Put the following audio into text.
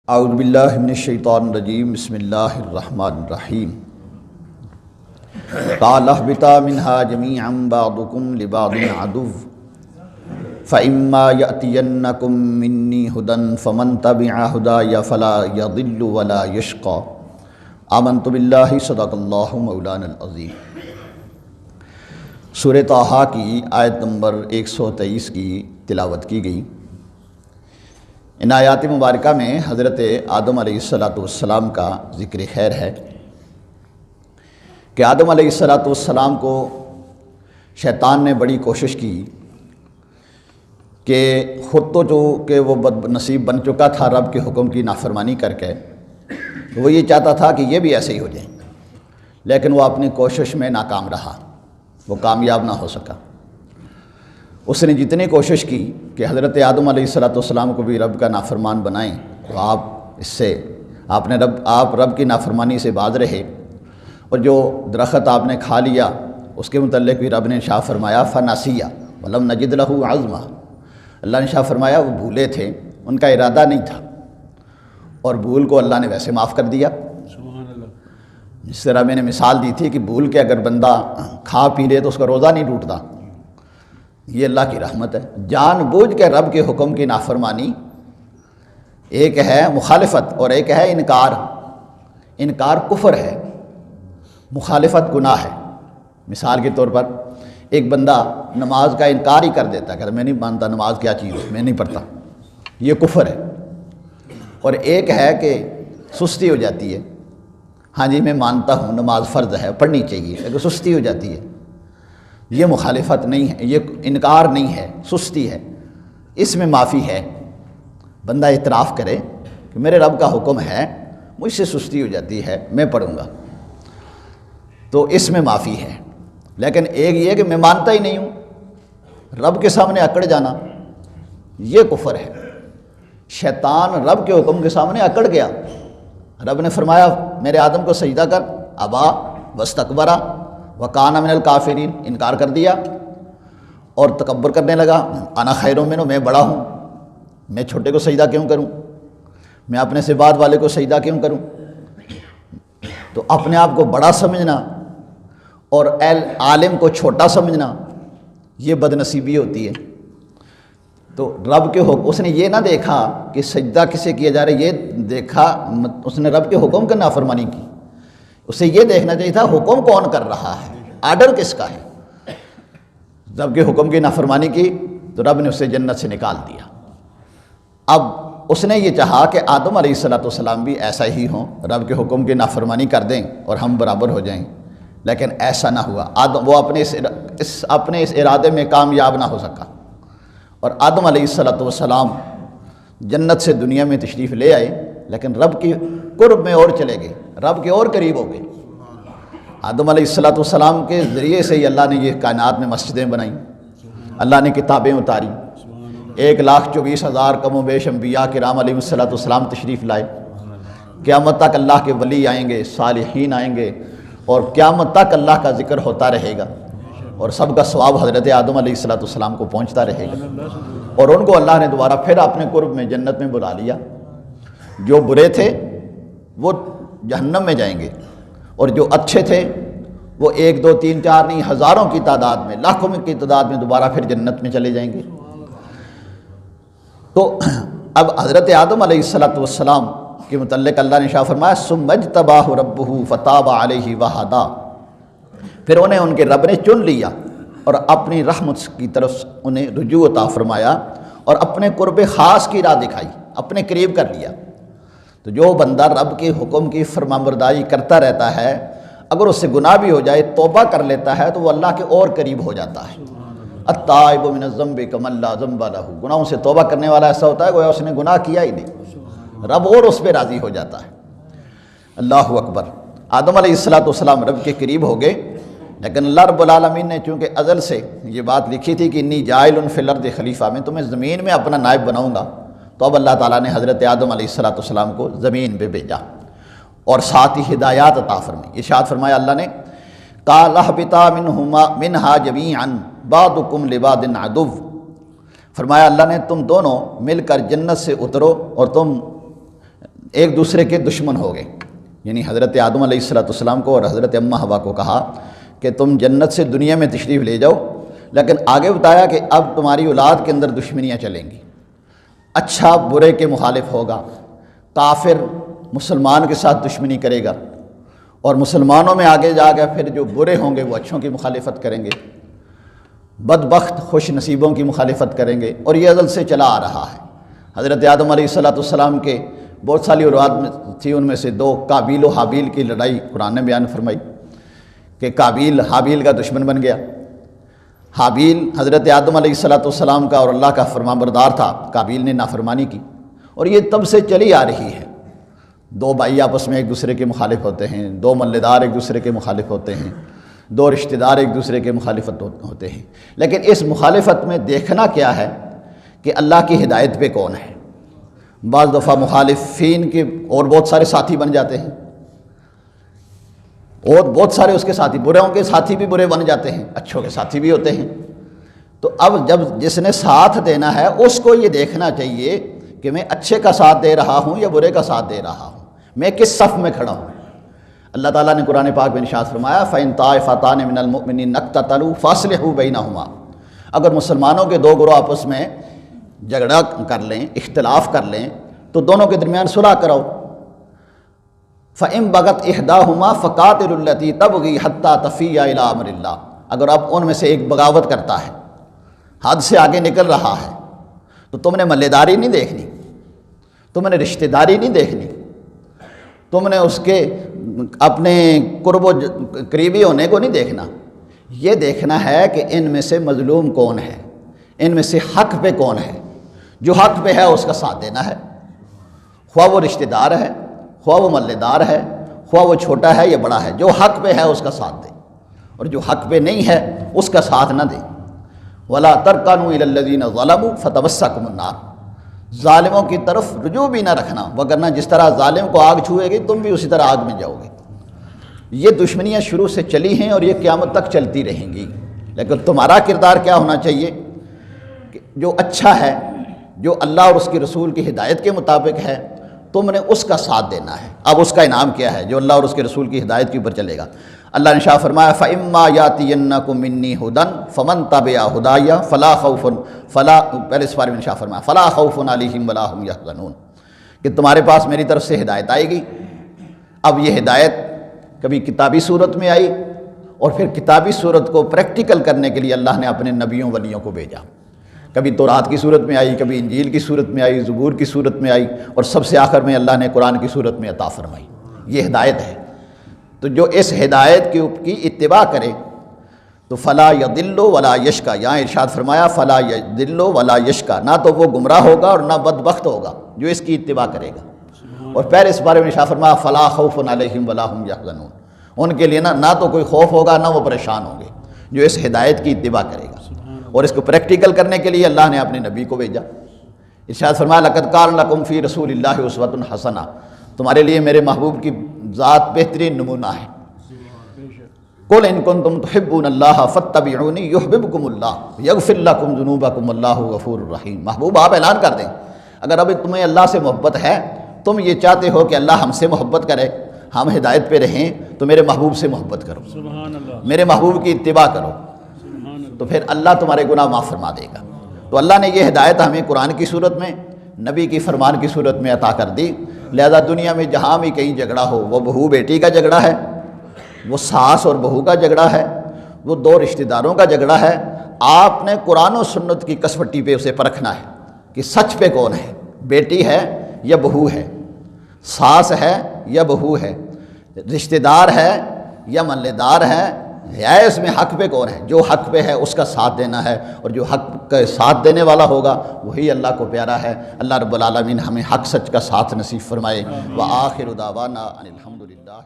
اعوذ باللہ من الشیطان الرجیم بسم اللہ الرحمن الرحیم قال اهبطا منها جميعا بعضكم لبعض عدو فإما يأتينكم مني هدى فمن تبع هداي فلا يضل ولا يشقى آمنت باللہ صدق اللہ مولانا العظیم۔ سورہ طٰہٰ کی آیت نمبر 123 کی تلاوت کی گئی۔ ان آیات مبارکہ میں حضرت آدم علیہ السلام کا ذکر خیر ہے کہ آدم علیہ السلام کو شیطان نے بڑی کوشش کی کہ خود تو جو کہ وہ بد نصیب بن چکا تھا رب کے حکم کی نافرمانی کر کے، وہ یہ چاہتا تھا کہ یہ بھی ایسے ہی ہو جائیں، لیکن وہ اپنی کوشش میں ناکام رہا، وہ کامیاب نہ ہو سکا۔ اس نے جتنی کوشش کی کہ حضرت آدم علیہ السلام کو بھی رب کا نافرمان بنائیں، تو آپ رب کی نافرمانی سے باز رہے، اور جو درخت آپ نے کھا لیا اس کے متعلق بھی رب نے ارشاد فرمایا فَنَسِيَ وَلَمْ نَجِدْ لَهُ عَزْمًا۔ اللہ نے ارشاد فرمایا وہ بھولے تھے، ان کا ارادہ نہیں تھا، اور بھول کو اللہ نے ویسے معاف کر دیا۔ جس طرح میں نے مثال دی تھی کہ بھول کے اگر بندہ کھا پی لے تو اس کا روزہ نہیں ٹوٹتا، یہ اللہ کی رحمت ہے۔ جان بوجھ کے رب کے حکم کی نافرمانی، ایک ہے مخالفت اور ایک ہے انکار۔ انکار کفر ہے، مخالفت گناہ ہے۔ مثال کے طور پر ایک بندہ نماز کا انکار ہی کر دیتا ہے، کہ میں نہیں مانتا نماز کیا چیز ہے، میں نہیں پڑھتا، یہ کفر ہے۔ اور ایک ہے کہ سستی ہو جاتی ہے، ہاں جی میں مانتا ہوں نماز فرض ہے پڑھنی چاہیے، اگر سستی ہو جاتی ہے، یہ مخالفت نہیں ہے، یہ انکار نہیں ہے، سستی ہے، اس میں معافی ہے۔ بندہ اعتراف کرے کہ میرے رب کا حکم ہے، مجھ سے سستی ہو جاتی ہے، میں پڑھوں گا، تو اس میں معافی ہے۔ لیکن ایک یہ کہ میں مانتا ہی نہیں ہوں، رب کے سامنے اکڑ جانا، یہ کفر ہے۔ شیطان رب کے حکم کے سامنے اکڑ گیا، رب نے فرمایا میرے آدم کو سجدہ کر، ابا واستکبر وکان من الکافرین، انکار کر دیا اور تکبر کرنے لگا، انا خیر منہ، میں بڑا ہوں، میں چھوٹے کو سجدہ کیوں کروں، میں اپنے سے بعد والے کو سجدہ کیوں کروں۔ تو اپنے آپ کو بڑا سمجھنا اور عالم کو چھوٹا سمجھنا، یہ بد نصیبی ہوتی ہے۔ تو رب کے حکم، اس نے یہ نہ دیکھا کہ سجدہ کسے کیا جا رہا ہے، یہ دیکھا اس نے رب کے حکم کی نافرمانی کی۔ اسے یہ دیکھنا چاہیے تھا حکم کون کر رہا ہے، آرڈر کس کا ہے۔ رب کے حکم کی نافرمانی کی تو رب نے اسے جنت سے نکال دیا۔ اب اس نے یہ چاہا کہ آدم علیہ السلام بھی ایسا ہی ہوں، رب کے حکم کی نافرمانی کر دیں اور ہم برابر ہو جائیں، لیکن ایسا نہ ہوا۔ وہ اپنے اس ارادے میں کامیاب نہ ہو سکا، اور آدم علیہ السلام جنت سے دنیا میں تشریف لے آئے، لیکن رب کی قرب میں اور چلے گئے، رب کے اور قریب ہو گئے۔ آدم علیہ السلام کے ذریعے سے ہی اللہ نے یہ کائنات میں مسجدیں بنائیں، اللہ نے کتابیں اتاری، 1,24,000 کم و بیش انبیاء کرام علیہ السلام تشریف لائے۔ قیامت تک اللہ کے ولی آئیں گے، صالحین آئیں گے، اور قیامت تک اللہ کا ذکر ہوتا رہے گا، اور سب کا ثواب حضرت آدم علیہ السلام کو پہنچتا رہے گا، اور ان کو اللہ نے دوبارہ پھر اپنے قرب میں جنت میں بلا لیا۔ جو برے تھے وہ جہنم میں جائیں گے، اور جو اچھے تھے وہ 1 2 3 4 نہیں، ہزاروں کی تعداد میں، لاکھوں کی تعداد میں دوبارہ پھر جنت میں چلے جائیں گے۔ تو اب حضرت آدم علیہ السلام کے متعلق اللہ نے ارشاد فرمایا ثم اجتباہ ربہ فتاب علیہ وہدی، پھر انہیں ان کے رب نے چن لیا اور اپنی رحمت کی طرف انہیں رجوع عطا فرمایا، اور اپنے قرب خاص کی راہ دکھائی، اپنے قریب کر لیا۔ تو جو بندہ رب کے حکم کی فرمانبرداری کرتا رہتا ہے، اگر اس سے گناہ بھی ہو جائے توبہ کر لیتا ہے تو وہ اللہ کے اور قریب ہو جاتا ہے۔ التائب من الذنب کمن لا ذنب لہ، گناہوں سے توبہ کرنے والا ایسا ہوتا ہے گویا اس نے گناہ کیا ہی نہیں، رب اور اس پہ راضی ہو جاتا ہے۔ اللہ اکبر۔ آدم علیہ السلام رب کے قریب ہو گئے، لیکن اللہ رب العالمین نے چونکہ ازل سے یہ بات لکھی تھی کہ انی جاعل فی الارض خلیفہ، میں تمہیں زمین میں اپنا نائب بناؤں گا، تو اب اللہ تعالیٰ نے حضرت آدم علیہ السلام کو زمین پہ بھیجا اور ساتھ ہی ہدایات عطا فرمائی۔ ارشاد فرمایا اللہ نے قال اهبطا منها جميعا بعضكم لبعض عدو، فرمایا اللہ نے تم دونوں مل کر جنت سے اترو اور تم ایک دوسرے کے دشمن ہو گئے، یعنی حضرت آدم علیہ السلام کو اور حضرت اماں حوا کو کہا کہ تم جنت سے دنیا میں تشریف لے جاؤ، لیکن آگے بتایا کہ اب تمہاری اولاد کے اندر دشمنیاں چلیں گی، اچھا برے کے مخالف ہوگا، کافر مسلمان کے ساتھ دشمنی کرے گا، اور مسلمانوں میں آگے جا کے پھر جو برے ہوں گے وہ اچھوں کی مخالفت کریں گے، بدبخت خوش نصیبوں کی مخالفت کریں گے، اور یہ ازل سے چلا آ رہا ہے۔ حضرت آدم علیہ السلام کے بہت ساری اولاد میں تھی، ان میں سے دو قابیل و حابیل کی لڑائی قرآن نے بیان فرمائی کہ قابیل حابیل کا دشمن بن گیا۔ حابیل حضرت آدم علیہ السلام کا اور اللہ کا فرمان بردار تھا، قابیل نے نافرمانی کی، اور یہ تب سے چلی آ رہی ہے۔ دو بھائی آپس میں ایک دوسرے کے مخالف ہوتے ہیں، دو ملے دار ایک دوسرے کے مخالف ہوتے ہیں، دو رشتہ دار ایک دوسرے کے مخالفت ہوتے ہیں، لیکن اس مخالفت میں دیکھنا کیا ہے کہ اللہ کی ہدایت پہ کون ہے۔ بعض دفعہ مخالفین کے اور بہت سارے ساتھی بن جاتے ہیں، اور بہت سارے اس کے ساتھی، بروں کے ساتھی بھی برے بن جاتے ہیں، اچھوں کے ساتھی بھی ہوتے ہیں۔ تو اب جب جس نے ساتھ دینا ہے اس کو یہ دیکھنا چاہیے کہ میں اچھے کا ساتھ دے رہا ہوں یا برے کا ساتھ دے رہا ہوں، میں کس صف میں کھڑا ہوں۔ اللہ تعالیٰ نے قرآن پاک میں ارشاد فرمایا فَإِن طَائِفَتَانِ مِنَ الْمُؤْمِنِينَ اقْتَتَلُوا فَأَصْلِحُوا بَيْنَهُمَا، اگر مسلمانوں کے دو گروہ آپس میں جھگڑا کر لیں، اختلاف کر لیں، تو دونوں کے درمیان صلح کراؤ۔ فَإِن بَغَتْ إِحْدَاهُمَا فَقَاتِلُوا الَّتِي تَبْغِي حَتَّى تَفِيَّ إِلَىٰ أَمْرِ اللَّهِ، اگر اب ان میں سے ایک بغاوت کرتا ہے، حد سے آگے نکل رہا ہے، تو تم نے ملے داری نہیں دیکھنی، تم نے رشتہ داری نہیں دیکھنی، تم نے اس کے اپنے قرب و قریبی ہونے کو نہیں دیکھنا، یہ دیکھنا ہے کہ ان میں سے مظلوم کون ہے، ان میں سے حق پہ کون ہے، جو حق پہ ہے اس کا ساتھ دینا ہے، خواہ وہ رشتہ دار ہے، خواہ وہ ملے دار ہے، خواہ وہ چھوٹا ہے یا بڑا ہے، جو حق پہ ہے اس کا ساتھ دے، اور جو حق پہ نہیں ہے اس کا ساتھ نہ دے۔ وَلَا تَرْكَنُوا إِلَى الَّذِينَ ظَلَمُوا فَتَمَسَّكُمُ النَّارُ، ظالموں کی طرف رجوع بھی نہ رکھنا، وگرنہ جس طرح ظالم کو آگ چھوئے گی تم بھی اسی طرح آگ میں جاؤ گے۔ یہ دشمنیاں شروع سے چلی ہیں اور یہ قیامت تک چلتی رہیں گی، لیکن تمہارا کردار کیا ہونا چاہیے کہ جو اچھا ہے، جو اللہ اور اس کے رسول کی ہدایت کے مطابق ہے، تم نے اس کا ساتھ دینا ہے۔ اب اس کا انعام کیا ہے؟ جو اللہ اور اس کے رسول کی ہدایت کے اوپر چلے گا۔ اللہ نے شاہ فرمایا فَإِمَّا يَأْتِيَنَّكُم مِّنِّي هُدًى فَمَن تَبِعَ هُدَايَ پہلے اس بارے میں شاہ فرمایا فَلَا خَوْفٌ عَلَيْهِمْ وَلَا هُمْ يَحْزَنُونَ، کہ تمہارے پاس میری طرف سے ہدایت آئے گی۔ اب یہ ہدایت کبھی کتابی صورت میں آئی، اور پھر کتابی صورت کو پریکٹیکل کرنے کے لیے اللہ نے اپنے نبیوں ولیوں کو بھیجا، کبھی تورات کی صورت میں آئی، کبھی انجیل کی صورت میں آئی، زبور کی صورت میں آئی، اور سب سے آخر میں اللہ نے قرآن کی صورت میں عطا فرمائی۔ یہ ہدایت ہے، تو جو اس ہدایت کی اتباع کرے تو فلا یضل ولا یشقی، یہاں ارشاد فرمایا فلا یضل ولا یشقی، نہ تو وہ گمراہ ہوگا اور نہ بدبخت ہوگا جو اس کی اتباع کرے گا۔ اور پھر اس بارے میں ارشاد فرمایا فلا خوف علیہم ولا هم یحزنون، ان کے لیے نہ تو کوئی خوف ہوگا نہ وہ پریشان ہوں گے جو اس ہدایت کی اتباع کرے گا۔ اور اس کو پریکٹیکل کرنے کے لیے اللہ نے اپنے نبی کو بھیجا۔ ارشاد فرمایا لقد کان لکم فی رسول اللہ اسوۃ حسنہ، تمہارے لیے میرے محبوب کی ذات بہترین نمونہ ہے۔ قل ان کنتم تحبون اللہ فاتبعونی یحببکم اللہ یغفر لکم ذنوبکم اللہ غفور الرحیم۔ محبوب آپ اعلان کر دیں، اگر اب تمہیں اللہ سے محبت ہے، تم یہ چاہتے ہو کہ اللہ ہم سے محبت کرے، ہم ہدایت پہ رہیں، تو میرے محبوب سے محبت کرو، میرے محبوب کی اتباع کرو، تو پھر اللہ تمہارے گناہ معاف فرما دے گا۔ تو اللہ نے یہ ہدایت ہمیں قرآن کی صورت میں، نبی کی فرمان کی صورت میں عطا کر دی۔ لہذا دنیا میں جہاں بھی کہیں جھگڑا ہو، وہ بہو بیٹی کا جھگڑا ہے، وہ ساس اور بہو کا جھگڑا ہے، وہ دو رشتہ داروں کا جھگڑا ہے، آپ نے قرآن و سنت کی کسوٹی پہ اسے پرکھنا ہے کہ سچ پہ کون ہے، بیٹی ہے یا بہو ہے، ساس ہے یا بہو ہے، رشتہ دار ہے یا ملے دار ہے، اس میں حق پہ کون ہے؟ جو حق پہ ہے اس کا ساتھ دینا ہے، اور جو حق کا ساتھ دینے والا ہوگا وہی اللہ کو پیارا ہے۔ اللہ رب العالمین ہمیں حق سچ کا ساتھ نصیب فرمائے۔ وآخر دعوانا ان الحمد للہ۔